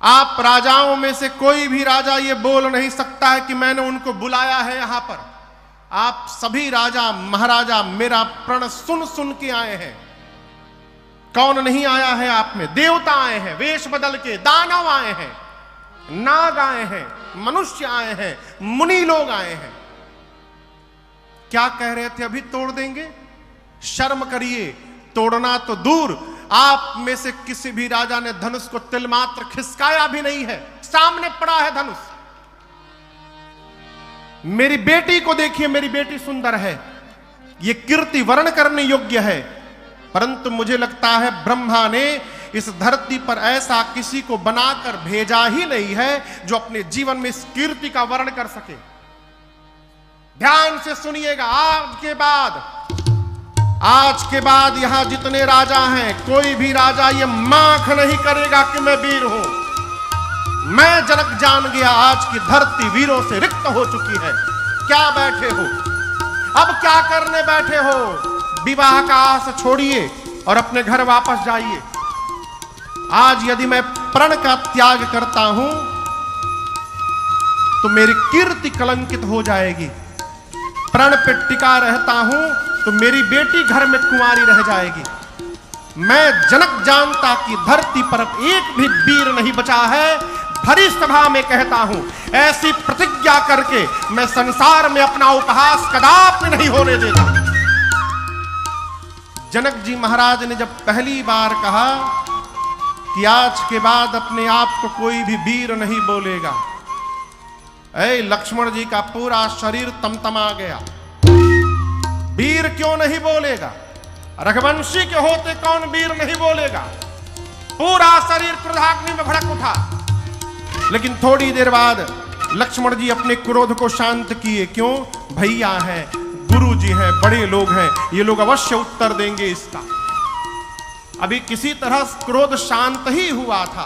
आप राजाओं में से कोई भी राजा ये बोल नहीं सकता है कि मैंने उनको बुलाया है यहां पर। आप सभी राजा महाराजा मेरा प्रण सुन सुन के आए हैं। कौन नहीं आया है आप में? देवता आए हैं वेश बदल के, दानव आए हैं, नाग आए हैं, मनुष्य आए हैं, मुनि लोग आए हैं। क्या कह रहे थे? अभी तोड़ देंगे? शर्म करिए, तोड़ना तो दूर, आप में से किसी भी राजा ने धनुष को तिल मात्र खिसकाया भी नहीं है, सामने पड़ा है धनुष। मेरी बेटी को देखिए, मेरी बेटी सुंदर है, यह कीर्ति वर्ण करने योग्य है, परंतु मुझे लगता है ब्रह्मा ने इस धरती पर ऐसा किसी को बनाकर भेजा ही नहीं है जो अपने जीवन में इस कीर्ति का वर्ण कर सके। ध्यान से सुनिएगा, आज के बाद यहां जितने राजा हैं, कोई भी राजा ये माख नहीं करेगा कि मैं वीर हूं। मैं जनक जान गया, आज की धरती वीरों से रिक्त हो चुकी है। क्या बैठे हो? अब क्या करने बैठे हो? विवाह का आस छोड़िए और अपने घर वापस जाइए। आज यदि मैं प्रण का त्याग करता हूं तो मेरी कीर्ति कलंकित हो जाएगी। प्रण पे टिका रहता हूं तो मेरी बेटी घर में कुंवारी रह जाएगी। मैं जनक जानता कि धरती पर एक भी वीर नहीं बचा है। भरी सभा में कहता हूं, ऐसी प्रतिज्ञा करके मैं संसार में अपना उपहास कदापि नहीं होने देता। जनक जी महाराज ने जब पहली बार कहा कि आज के बाद अपने आप को कोई भी वीर नहीं बोलेगा, ऐ लक्ष्मण जी का पूरा शरीर तमतमा गया। वीर क्यों नहीं बोलेगा? रघुवंशी के होते कौन वीर नहीं बोलेगा? पूरा शरीर क्रोधाग्नि में भड़क उठा। लेकिन थोड़ी देर बाद लक्ष्मण जी अपने क्रोध को शांत किए। क्यों? भैया हैं, गुरु जी हैं, बड़े लोग हैं, ये लोग अवश्य उत्तर देंगे इसका। अभी किसी तरह क्रोध शांत ही हुआ था,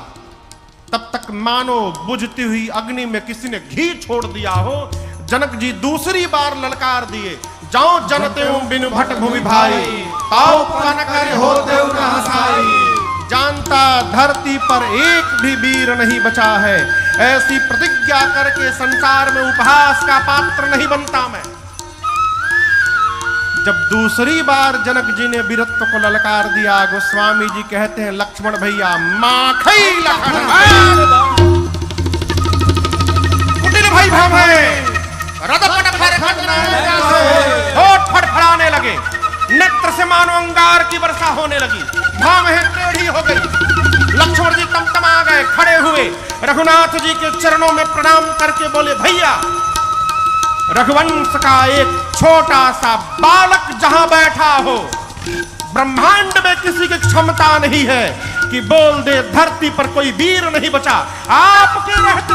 तब तक मानो बुझती हुई अग्नि में किसी ने घी छोड़ दिया हो। जनक जी दूसरी बार ललकार दिए, जाओ जनते बिनु भट भूमि भाई, ताऊ पन कर होते न हसाई। जानता धरती पर एक भी वीर नहीं बचा है, ऐसी प्रतिज्ञा करके संसार में उपहास का पात्र नहीं बनता मैं। जब दूसरी बार जनक जी ने वीरत्व को ललकार दिया, गोस्वामी जी कहते हैं, लक्ष्मण भैया माखई लखन कुटिल भाई भाई रदपट होठ फड़फड़ाने लगे, नेत्र से मानो अंगार की वर्षा होने लगी, भावें टेढ़ी हो गई। लक्ष्मण जी तमतमा गए, खड़े हुए, रघुनाथ जी के चरणों में प्रणाम करके बोले, भैया रघुवंश का एक छोटा सा बालक जहां बैठा हो, ब्रह्मांड में किसी की क्षमता नहीं है कि बोल दे धरती पर कोई वीर नहीं बचा। आपके रहते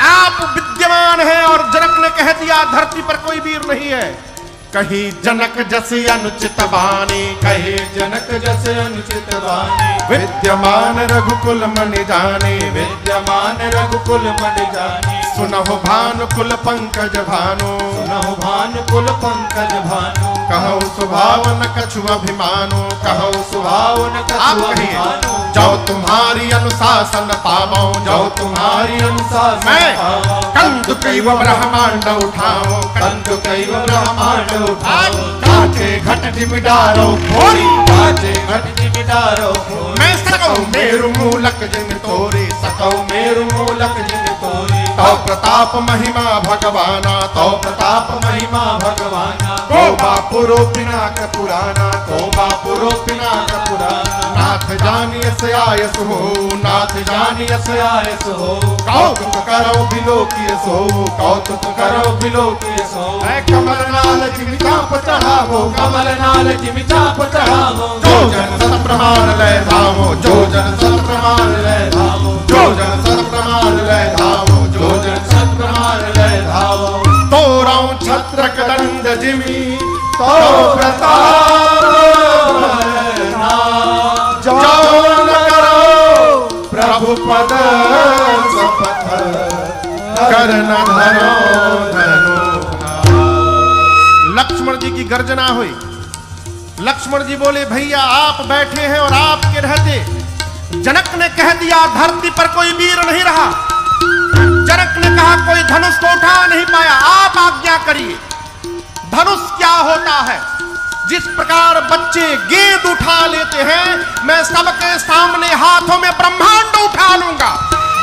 आप विद्यमान हैं और जनक ने कह दिया धरती पर कोई वीर नहीं है। कहीं जनक जैसे अनुचित बानी, कहीं जनक जैसे अनुचित बानी, विद्यमान रघुकुल मणि जाने, विद्यमान रघुकुल मणि जाने। सुनहु भानुकुल पंकज भानु, सुनहु भानुकुल पंकज भानु, कहौ सुभावन कछु अभिमानो, कहौ सुभावन कछु अभिमानो। जाओ तुम्हारी अनुशासन पावो, जाओ तुम्हारी अनुशासन पावो। कंदु कैव ब्रह्मांड उठाओ, कंदु कैव ब्रह्मांड उठाओ। काचे घट जिमिडारो खोरी, काचे घट जिमिडारो खोरी। मैं सकौ मेरु मूलक जिन तोरे, सकौ मेरु मूलक जिन तोरे। तो प्रताप महिमा भगवाना, तो प्रताप महिमा भगवाना। को बापुरो पिनाक पुराना, को बापुरो पिनाक पुराना। नाथ जानियस आयस हो, नाथ जानियस आयस हो। कौतुक करो बिलोकिय सो, कौतुक करो बिलोकिय सो। कमल नाल जिमि चाप चढ़ावो, कमल नाल जिमि चाप चढ़ावो। जो जन सत प्रमाण लय धावो, जो जन सत प्रमाण लय धावो, जो जन सत प्रमाण लय धावो, जो जन सत प्रमाण लय धावो। तोरौ छत्रक दंड जिमि, तो प्रताप जो न करो प्रभु पद शपथ, कर न धरो धनो। लक्ष्मण जी की गर्जना हुई। लक्ष्मण जी बोले, भैया आप बैठे हैं और आपके रहते जनक ने कह दिया धरती पर कोई वीर नहीं रहा। जनक ने कहा कोई धनुष को उठा नहीं पाया, आप आज्ञा करिए। धनुष क्या होता है? जिस प्रकार बच्चे गेंद उठा लेते हैं, मैं सबके सामने हाथों में ब्रह्मांड उठा लूंगा।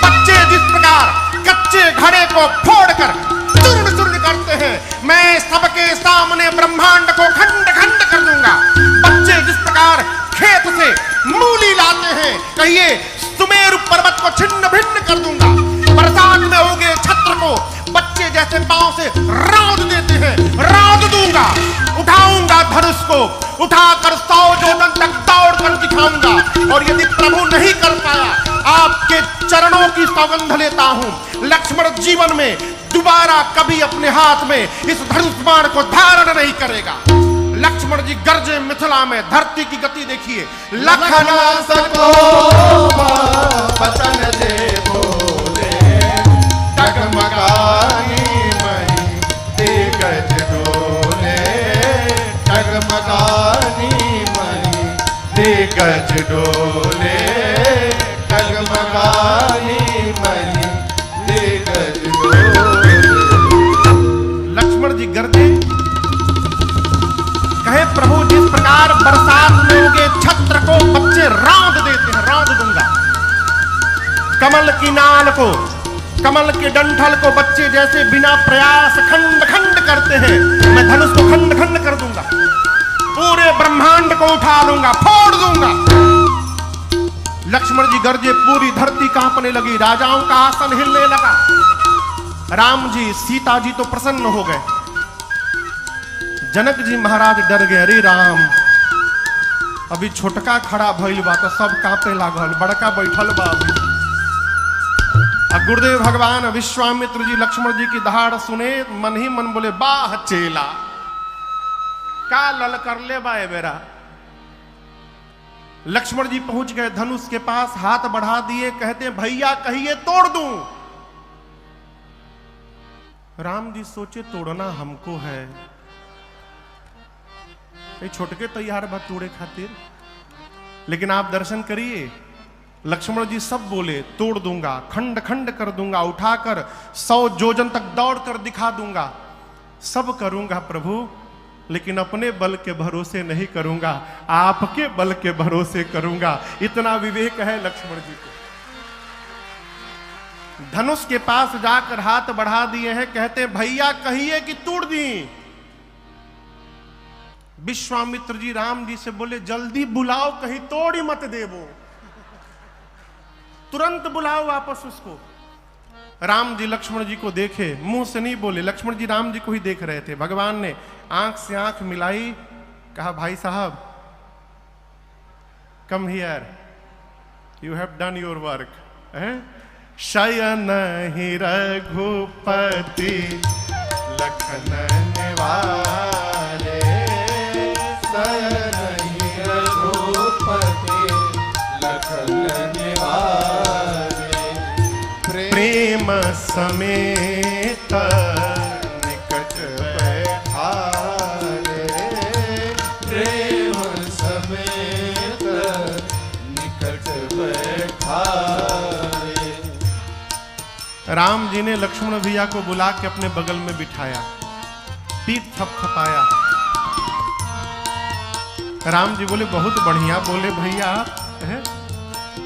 बच्चे जिस प्रकार कच्चे घड़े को फोड़कर चूर्ण चूर्ण करते हैं, मैं सबके सामने ब्रह्मांड को खंड खंड कर दूंगा। बच्चे जिस प्रकार खेत से मूली लाते हैं, कहिए सुमेरु पर्वत को छिन्न भिन्न कर दूंगा। बरसात में उगे छत्र को बच्चे जैसे पांव से रौंद देते हैं, रौंद दूंगा। उठाऊंगा धनुष को, उठाकर 100 योजन तक दौड़ कर दिखाऊंगा। और यदि प्रभु नहीं कर पाया, आपके चरणों की सौगंध लेता हूं, लक्ष्मण जीवन में दोबारा कभी अपने हाथ में इस धनुष बाण को धारण नहीं करेगा। लक्ष्मण जी गरजे मिथिला में, धरती की गति देखिए। लखन सको बचन दे बोले, डगमगाई मही दिग्गज डोले, डगमगाई मही दिग्गज डोले, डगमगाई मही दिग्गज डोले। लक्ष्मण जी गरजे, कहे प्रभु जिस प्रकार बरसात में उगे छत्र को बच्चे रौंद देते हैं, रौंद दूंगा। कमल की नाल को, कमल के डंठल को बच्चे जैसे बिना प्रयास खंड खंड करते हैं, मैं धनुष को खंड खंड कर दूंगा। पूरे ब्रह्मांड को उठा लूंगा, फोड़ दूंगा। लक्ष्मण जी गरजे, पूरी धरती कांपने लगी, राजाओं का आसन हिलने लगा। राम जी सीता जी तो प्रसन्न हो गए, जनक जी महाराज डर गए। अरे राम, अभी छोटका खड़ा भइल बा तो सब कांपे लागल, बड़का बैठल बा। गुरुदेव भगवान विश्वामित्र जी लक्ष्मण जी की दहाड़ सुने, मन ही मन बोले बाह चेला, का लल कर ले बाए बेरा। लक्ष्मण जी पहुंच गए धनुष के पास, हाथ बढ़ा दिए, कहते भैया कहिए तोड़ दूं। राम जी सोचे तोड़ना हमको है, छोटके तैयार बा तोड़े खातिर, लेकिन आप दर्शन करिए। लक्ष्मण जी सब बोले तोड़ दूंगा, खंड खंड कर दूंगा, उठाकर 100 योजन तक दौड़ कर दिखा दूंगा, सब करूंगा प्रभु, लेकिन अपने बल के भरोसे नहीं करूंगा, आपके बल के भरोसे करूंगा। इतना विवेक है लक्ष्मण जी को। धनुष के पास जाकर हाथ बढ़ा दिए हैं, कहते भैया कहिए कि तोड़ दी। विश्वामित्र जी राम जी से बोले जल्दी बुलाओ, कहीं तोड़ी मत देवो, तुरंत बुलाओ वापस उसको। राम जी लक्ष्मण जी को देखे, मुंह से नहीं बोले, लक्ष्मण जी राम जी को ही देख रहे थे। भगवान ने आंख से आंख मिलाई, कहा भाई साहब come here, you have done your work. शयन ही रघुपति लखन निवारे, शयन ही रघुपति लखन निवारे, प्रेम समेत निकट बैठारे, प्रेम समेत निकट बैठारे। राम जी ने लक्ष्मण भैया को बुला के अपने बगल में बिठाया, पीठ थपथपाया। राम जी बोले बहुत बढ़िया। बोले भैया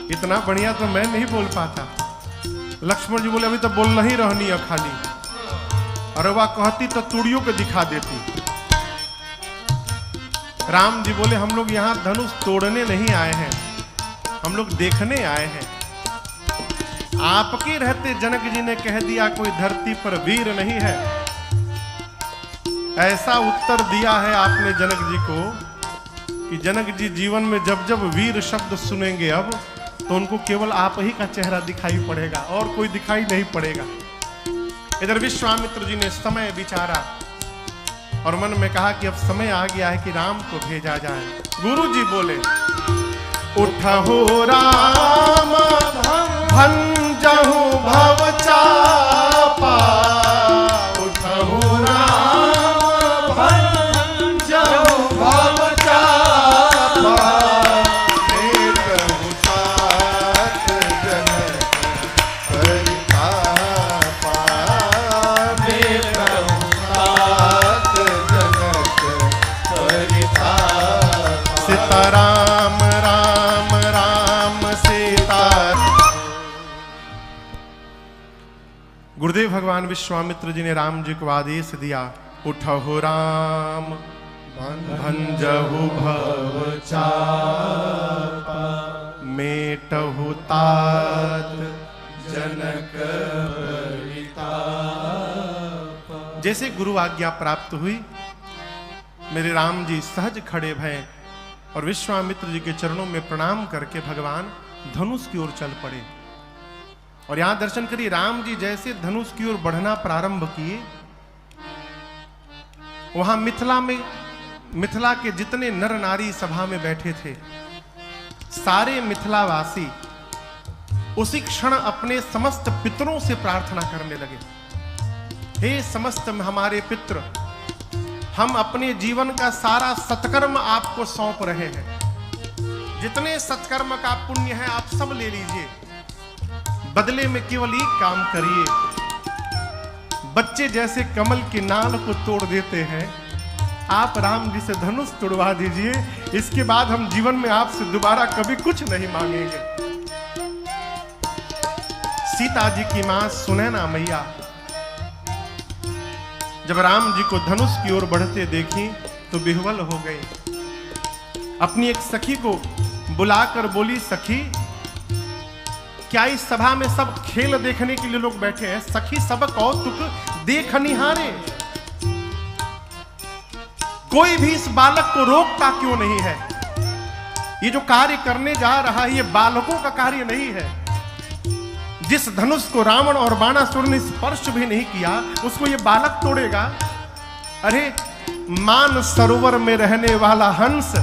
इतना बढ़िया तो मैं नहीं बोल पाता। लक्ष्मण जी बोले अभी तो बोल नहीं रहनी है खाली, अरे वाह कहती तो तुड़ियों को दिखा देती। राम जी बोले हम लोग यहाँ धनुष तोड़ने नहीं आए हैं, हम लोग देखने आए हैं। आपके रहते जनक जी ने कह दिया कोई धरती पर वीर नहीं है, ऐसा उत्तर दिया है आपने जनक जी को कि जनक जी जीवन में जब जब वीर शब्द सुनेंगे अब तो उनको केवल आप ही का चेहरा दिखाई पड़ेगा और कोई दिखाई नहीं पड़ेगा। इधर विश्वामित्र जी ने समय विचारा और मन में कहा कि अब समय आ गया है कि राम को भेजा जाए। गुरु जी बोले उठहु राम भंजहु भव चापा, उठहु राम भंजहु भव चापा, भेटहु गुरुदेव भगवान विश्वामित्र जी ने राम जी को आदेश दिया, उठहु राम भंजहु भव चापा, मेटहु तात जनक परिताप। जैसे गुरु आज्ञा प्राप्त हुई, मेरे राम जी सहज खड़े भये और विश्वामित्र जी के चरणों में प्रणाम करके भगवान धनुष की ओर चल पड़े। और यहां दर्शन करिए, राम जी जैसे धनुष की ओर बढ़ना प्रारंभ किए, वहां मिथिला के जितने नर नारी सभा में बैठे थे, सारे मिथिलावासी उसी क्षण अपने समस्त पितरों से प्रार्थना करने लगे, हे समस्त हमारे पितृ, हम अपने जीवन का सारा सत्कर्म आपको सौंप रहे हैं। जितने सत्कर्म का पुण्य है आप सब ले लीजिए, बदले में केवल एक काम करिए। बच्चे जैसे कमल की नाल को तोड़ देते हैं, आप राम जी से धनुष तोड़वा दीजिए, इसके बाद हम जीवन में आपसे दोबारा कभी कुछ नहीं मांगेंगे। सीता जी की मां सुनैना मैया जब राम जी को धनुष की ओर बढ़ते देखी तो विह्वल हो गई। अपनी एक सखी को बुलाकर बोली, सखी क्या इस सभा में सब खेल देखने के लिए लोग बैठे हैं? सखी सब कौतुक देख निहारे, कोई भी इस बालक को रोकता क्यों नहीं है? ये जो कार्य करने जा रहा है ये बालकों का कार्य नहीं है। जिस धनुष को रावण और बाणासुर ने स्पर्श भी नहीं किया उसको ये बालक तोड़ेगा। अरे मान सरोवर में रहने वाला हंस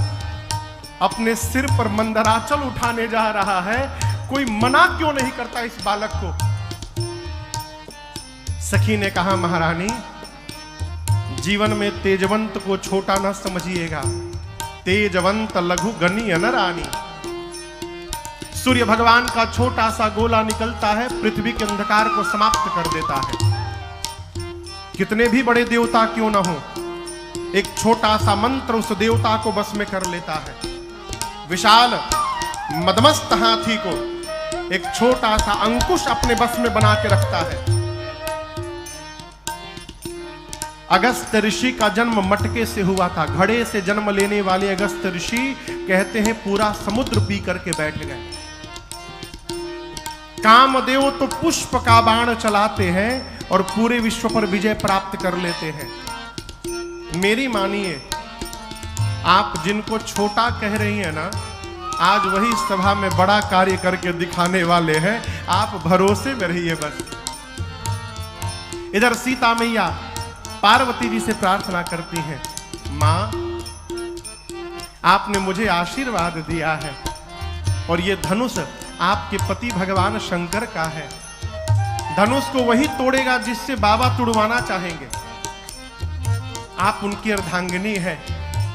अपने सिर पर मंदराचल उठाने जा रहा है, कोई मना क्यों नहीं करता इस बालक को? सखी ने कहा, महारानी जीवन में तेजवंत को छोटा न समझिएगा, तेजवंत लघु गणी अनरानी। सूर्य भगवान का छोटा सा गोला निकलता है, पृथ्वी के अंधकार को समाप्त कर देता है। कितने भी बड़े देवता क्यों न हो, एक छोटा सा मंत्र उस देवता को बस में कर लेता है। विशाल मदमस्त हाथी को एक छोटा सा अंकुश अपने बस में बना के रखता है। अगस्त ऋषि का जन्म मटके से हुआ था। घड़े से जन्म लेने वाले अगस्त ऋषि कहते हैं पूरा समुद्र पी करके बैठ गए। कामदेव तो पुष्प का बाण चलाते हैं और पूरे विश्व पर विजय प्राप्त कर लेते हैं। मेरी मानिए, आप जिनको छोटा कह रही हैं ना, आज वही सभा में बड़ा कार्य करके दिखाने वाले हैं। आप भरोसे में रहिए बस। इधर सीता मैया पार्वती जी से प्रार्थना करती हैं, मां आपने मुझे आशीर्वाद दिया है और ये धनुष आपके पति भगवान शंकर का है। धनुष को वही तोड़ेगा जिससे बाबा तुड़वाना चाहेंगे। आप उनकी अर्धांगिनी है,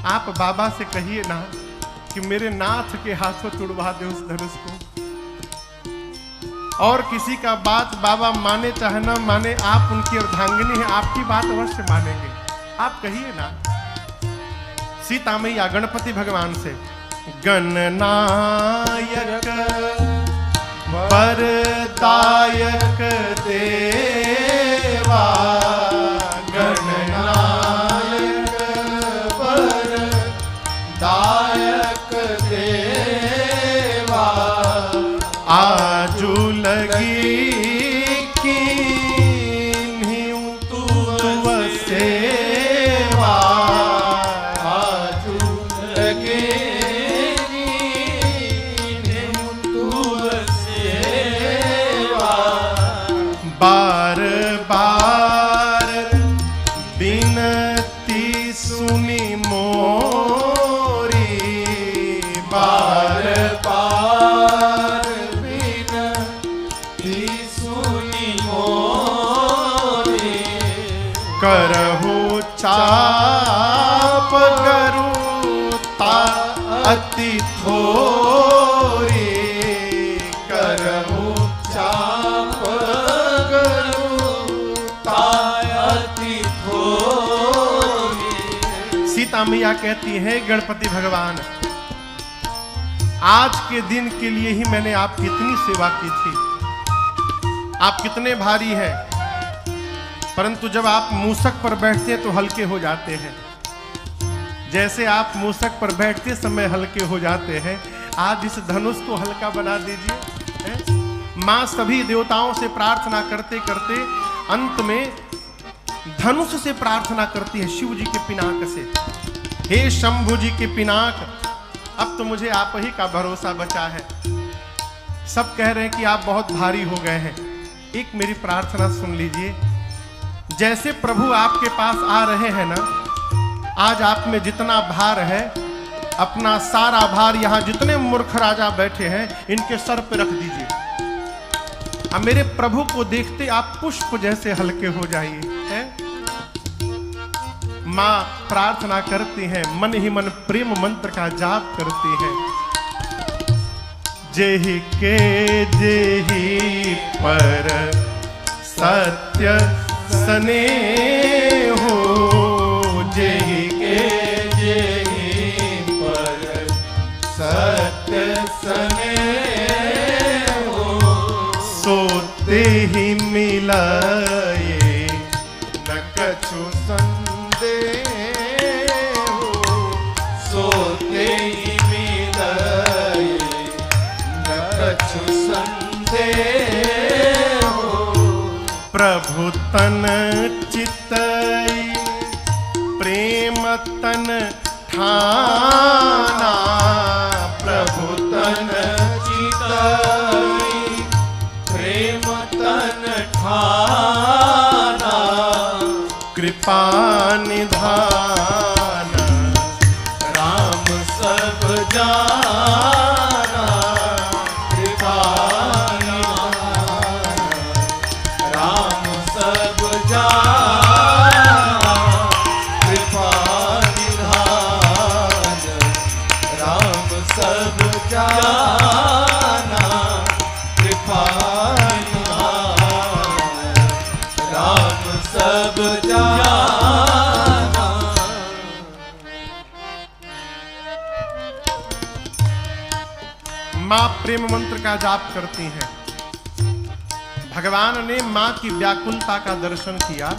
आप बाबा से कहिए ना कि मेरे नाथ के हाथों तुड़वा दे उस धनुष को। और किसी का बात बाबा माने चाहे ना माने, आप उनकी अर्धांगिनी है, आपकी बात अवश्य मानेंगे। आप कहिए ना। सीता मैया गणपति भगवान से, गणनायक वरदायक देवा, गणनायक वरदायक देवा, आजू लगी कीन्हीं तुव सेवा, आजू लगे बार बार बिनती सुनी मोरी, बार बार बिनती सुनी मोरी, करहु चाप गरुता अति थोरी, करहु चाप गरुता अति थोरी। सीता मैया कहती है, गणपति भगवान आज के दिन के लिए ही मैंने आपकी इतनी सेवा की थी। आप कितने भारी हैं, परंतु जब आप मूसक पर बैठते हैं तो हल्के हो जाते हैं। जैसे आप मूसक पर बैठते समय हल्के हो जाते हैं, आज इस धनुष को हल्का बना दीजिए। मां सभी देवताओं से प्रार्थना करते करते अंत में धनुष से प्रार्थना करती है, शिव जी के पिनाक से। हे शंभु जी के पिनाक, अब तो मुझे आप ही का भरोसा बचा है। सब कह रहे हैं कि आप बहुत भारी हो गए हैं, एक मेरी प्रार्थना सुन लीजिए। जैसे प्रभु आपके पास आ रहे हैं ना, आज आप में जितना भार है, अपना सारा भार यहां जितने मूर्ख राजा बैठे हैं इनके सर पे रख दीजिए। अब मेरे प्रभु को देखते आप पुष्प जैसे हल्के हो जाइए। मां प्रार्थना करती हैं, मन ही मन प्रेम मंत्र का जाप करती हैं। जेहि के जेहि पर सत्य स्नेह हो, जेहि के जेहि पर सत्य स्नेह हो, सोते ही मिलाए न कछु संदेह हो, सोते ही मिलाए न कछु संदेह हो, प्रभु तन चितई प्रेम तन ठाना, प्रभु तन चितई प्रेम तन ठाना, कृपा निधान राम सब जाना, कृपा निधान राम सब जाना, कृपा निधान राम सब जाना, कृपा निधान राम सब जाना। मां प्रेम मंत्र का जाप करती हैं। भगवान ने मां की व्याकुलता का दर्शन किया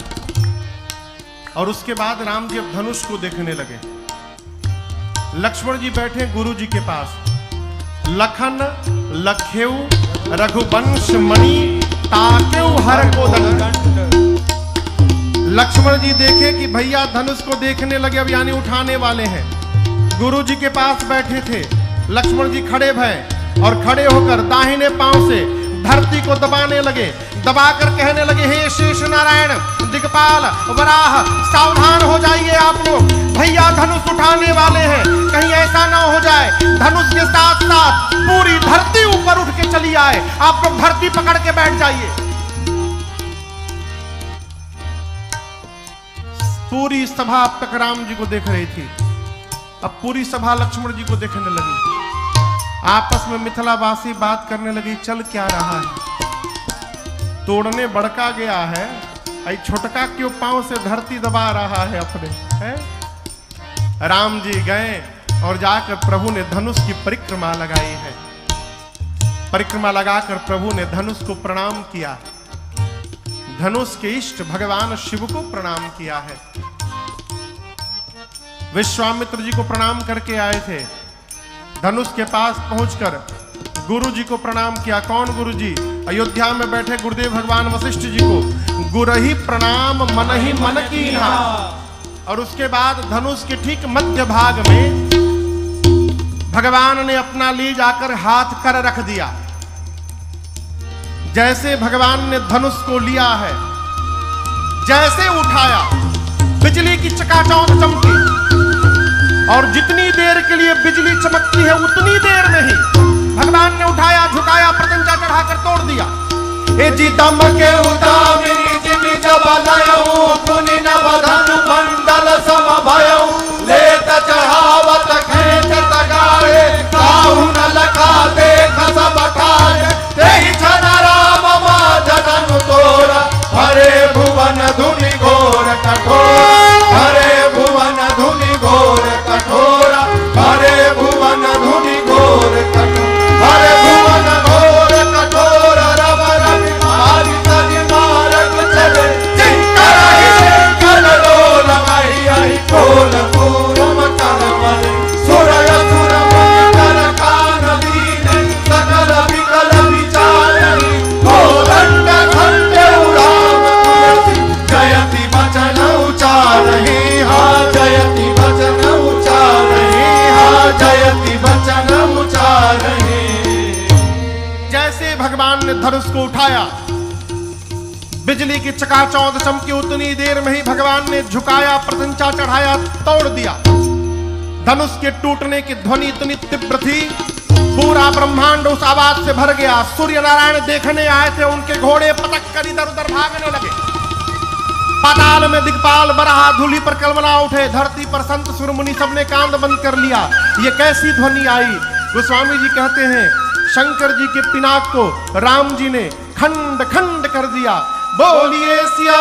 और उसके बाद राम जी अब धनुष को देखने लगे। लक्ष्मण जी बैठे गुरु जी के पास। लखन लखेऊ रघुवंश मणि ताकेऊ हर को दंड। लक्ष्मण जी देखे कि भैया धनुष को देखने लगे, अब यानी उठाने वाले हैं। गुरु जी के पास बैठे थे, लक्ष्मण जी खड़े भय और खड़े होकर दाहिने पांव से धरती को दबाने लगे। दबाकर कहने लगे, हे शेष नारायण दिक्पाल वराह, सावधान हो जाइए आप लोग, भैया धनुष उठाने वाले हैं। कहीं ऐसा ना हो जाए धनुष के साथ साथ पूरी धरती ऊपर उठ के चली आए, आप लोग धरती पकड़ के बैठ जाइए। पूरी सभा अब तक राम जी को देख रही थी, अब पूरी सभा लक्ष्मण जी को देखने लगी। आपस में मिथिलावासी बात करने लगी, चल क्या रहा है, तोड़ने बड़का गया है, आई छोटका क्यों पांव से धरती दबा रहा है अपने है? राम जी गए और जाकर प्रभु ने धनुष की परिक्रमा लगाई है। परिक्रमा लगाकर प्रभु ने धनुष को प्रणाम किया, धनुष के इष्ट भगवान शिव को प्रणाम किया है। विश्वामित्र जी को प्रणाम करके आए थे, धनुष के पास पहुंचकर गुरु जी को प्रणाम किया। कौन गुरु जी? अयोध्या में बैठे गुरुदेव भगवान वशिष्ठ जी को। गुरहि प्रणाम मन ही मन कीन्हा। और उसके बाद धनुष के ठीक मध्य भाग में भगवान ने अपना ली जाकर हाथ कर रख दिया। जैसे भगवान ने धनुष को लिया है, जैसे उठाया बिजली की चकाचौंध चमकी, और जितनी देर के लिए बिजली चमकती है उतनी देर में ही भगवान ने उठाया, झुकाया, प्रत्यंचा चढ़ाकर तोड़ दिया। ए जी दम के उदामिनी जिमि जबलयऊ पुनि नव धनु मंडल समभयऊ लेत चढ़ावत खेचत गाए काहु न लखा देख सब ठाए तेहि छन राम माध धनु तोरा हरे भुवन धुनि घोर कठोर हरे भुवन धुनि घोर कठोरा हरे भुवन धुनि घोर कठोर हरे भुवन घोर कठोर रव रवि मारि तनि मारग चले जिनकर उठाया। बिजली की चकाचौंध चमकी, उतनी देर में ही भगवान ने झुकाया, प्रशंसा चढ़ाया, तोड़ दिया। धनुष के टूटने की ध्वनि इतनी तीव्र थी, पूरा ब्रह्मांड उस आवाज से भर गया। सूर्य नारायण देखने आए थे, उनके घोड़े पटक कर इधर उधर भागने लगे। पाताल में दिग्पाल बराह धूलि पर कलमला उठे। धरती पर संत सुरमुनि सबने कान बंद कर लिया। ये कैसी ध्वनि आई? गोस्वामी जी कहते हैं शंकर जी के पिनाक को राम जी ने खंड खंड कर दिया। बोलिए सिया